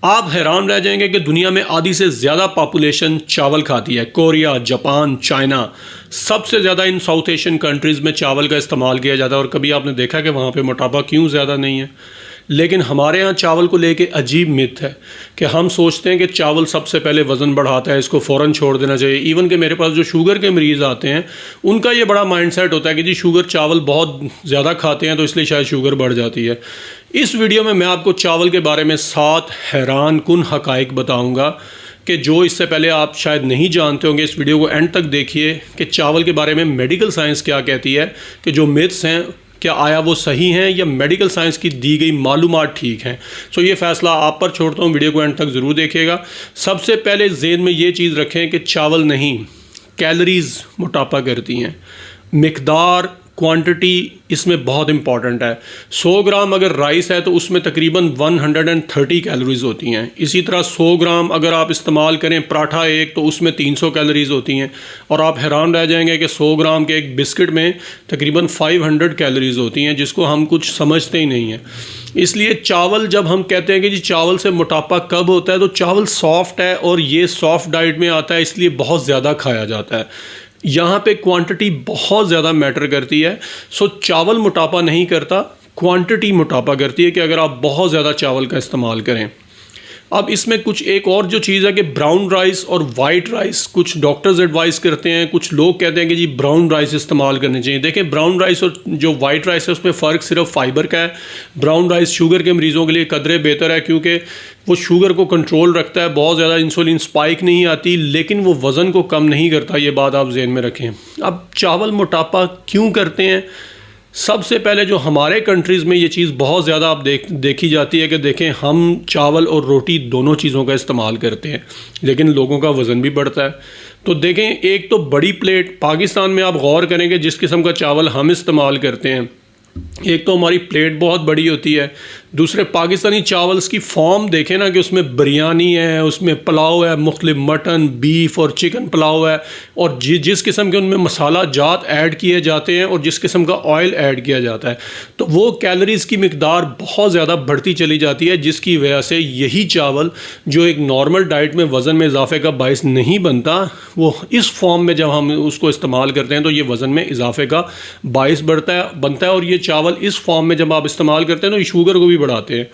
आप हैरान रह जाएंगे कि दुनिया में आधी से ज़्यादा पॉपुलेशन चावल खाती है। कोरिया, जापान, चाइना, सबसे ज़्यादा इन साउथ एशियन कंट्रीज़ में चावल का इस्तेमाल किया जाता है। और कभी आपने देखा कि वहाँ पे मोटापा क्यों ज़्यादा नहीं है? लेकिन हमारे यहाँ चावल को लेके अजीब मिथ है कि हम सोचते हैं कि चावल सबसे पहले वज़न बढ़ाता है, इसको फ़ौरन छोड़ देना चाहिए। इवन कि मेरे पास जो शुगर के मरीज़ आते हैं उनका ये बड़ा माइंडसेट होता है कि जी शुगर चावल बहुत ज़्यादा खाते हैं तो इसलिए शायद शुगर बढ़ जाती है। इस वीडियो में मैं आपको चावल के बारे में 7 हैरान कुन हक़ाइक़ बताऊँगा कि जो इससे पहले आप शायद नहीं जानते होंगे। इस वीडियो को एंड तक देखिए कि चावल के बारे में मेडिकल साइंस क्या कहती है, कि जो मिथ्स हैं क्या आया वो सही हैं या मेडिकल साइंस की दी गई मालूमात ठीक हैं। सो ये फ़ैसला आप पर छोड़ता हूँ, वीडियो को एंड तक ज़रूर देखिएगा। सबसे पहले ज़हन में ये चीज़ रखें कि चावल नहीं, कैलोरीज़ मोटापा करती हैं। मिकदार, क्वांटिटी इसमें बहुत इंपॉर्टेंट है। 100 ग्राम अगर राइस है तो उसमें तकरीबन 130 कैलोरीज़ होती हैं। इसी तरह 100 ग्राम अगर आप इस्तेमाल करें पराठा एक, तो उसमें 300 कैलोरीज़ होती हैं। और आप हैरान रह जाएंगे कि 100 ग्राम के एक बिस्किट में तकरीबन 500 कैलोरीज़ होती हैं, जिसको हम कुछ समझते ही नहीं हैं। इसलिए चावल, जब हम कहते हैं कि जी चावल से मोटापा कब होता है, तो चावल सॉफ्ट है और ये सॉफ्ट डाइट में आता है, इसलिए बहुत ज़्यादा खाया जाता है। यहाँ पे क्वांटिटी बहुत ज़्यादा मैटर करती है। सो चावल मोटापा नहीं करता, क्वांटिटी मोटापा करती है कि अगर आप बहुत ज़्यादा चावल का इस्तेमाल करें। अब इसमें कुछ एक और जो चीज़ है कि ब्राउन राइस और वाइट राइस, कुछ डॉक्टर्स एडवाइस करते हैं, कुछ लोग कहते हैं कि जी ब्राउन राइस इस्तेमाल करने चाहिए। देखें, ब्राउन राइस और जो वाइट राइस है उसमें फ़र्क सिर्फ फाइबर का है। ब्राउन राइस शुगर के मरीज़ों के लिए कदरे बेहतर है क्योंकि वो शुगर को कंट्रोल रखता है, बहुत ज़्यादा इंसुलिन स्पाइक नहीं आती, लेकिन वो वज़न को कम नहीं करता। ये बात आप जहन में रखें। अब चावल मोटापा क्यों करते हैं? सबसे पहले जो हमारे कंट्रीज़ में ये चीज़ बहुत ज़्यादा आप देखी जाती है कि देखें, हम चावल और रोटी दोनों चीज़ों का इस्तेमाल करते हैं, लेकिन लोगों का वज़न भी बढ़ता है। तो देखें, एक तो बड़ी प्लेट, पाकिस्तान में आप गौर करेंगे जिस किस्म का चावल हम इस्तेमाल करते हैं, एक तो हमारी प्लेट बहुत बड़ी होती है, दूसरे पाकिस्तानी चावल्स की फॉर्म देखें ना कि उसमें बिरयानी है, उसमें पुलाव है, मुख्तलिफ मटन, बीफ और चिकन पुलाव है, और जिस किस्म के उनमें मसाला जात ऐड किए जाते हैं और जिस किस्म का ऑयल ऐड किया जाता है, तो वो कैलोरीज़ की मिकदार बहुत ज़्यादा बढ़ती चली जाती है, जिसकी वजह से यही चावल जो एक नॉर्मल डाइट में वज़न में इजाफे का बायस नहीं बनता, वो इस फॉर्म में जब हम उसको इस्तेमाल करते हैं तो ये वज़न में इजाफे का बायस बनता है। और ये चावल इस फॉर्म में जब आप इस्तेमाल करते हैं तो ये शुगर को भी बढ़ाते हैं।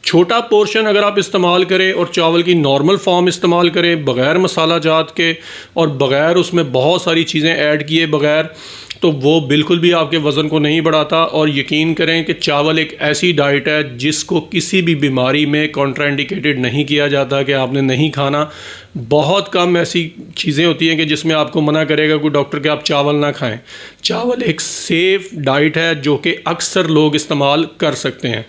छोटा पोर्शन अगर आप इस्तेमाल करें और चावल की नॉर्मल फॉर्म इस्तेमाल करें बग़ैर मसाला जात के और बग़ैर उसमें बहुत सारी चीज़ें ऐड किए बग़ैर, तो वो बिल्कुल भी आपके वज़न को नहीं बढ़ाता। और यकीन करें कि चावल एक ऐसी डाइट है जिसको किसी भी बीमारी में कॉन्ट्राइंडिकेटेड नहीं किया जाता कि आपने नहीं खाना। बहुत कम ऐसी चीज़ें होती हैं कि जिसमें आपको मना करेगा कोई डॉक्टर कि आप चावल ना खाएं। चावल एक सेफ़ डाइट है जो कि अक्सर लोग इस्तेमाल कर सकते हैं।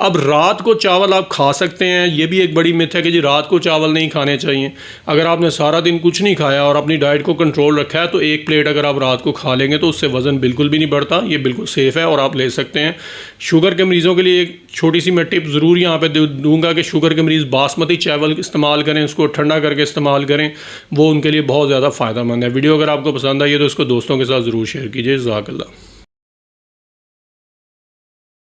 अब रात को चावल आप खा सकते हैं, ये भी एक बड़ी मिथ है कि जी रात को चावल नहीं खाने चाहिए। अगर आपने सारा दिन कुछ नहीं खाया और अपनी डाइट को कंट्रोल रखा है तो एक प्लेट अगर आप रात को खा लेंगे तो उससे वज़न बिल्कुल भी नहीं बढ़ता। ये बिल्कुल सेफ़ है और आप ले सकते हैं। शुगर के मरीज़ों के लिए एक छोटी सी मैं टिप ज़रूर यहाँ पे दूँगा कि शुगर के मरीज़ बासमती चावल इस्तेमाल करें, उसको ठंडा करके इस्तेमाल करें, वो उनके लिए बहुत ज़्यादा फ़ायदेमंद है। वीडियो अगर आपको पसंद आई है तो इसको दोस्तों के साथ ज़रूर शेयर कीजिए। जज़ाकल्लाह।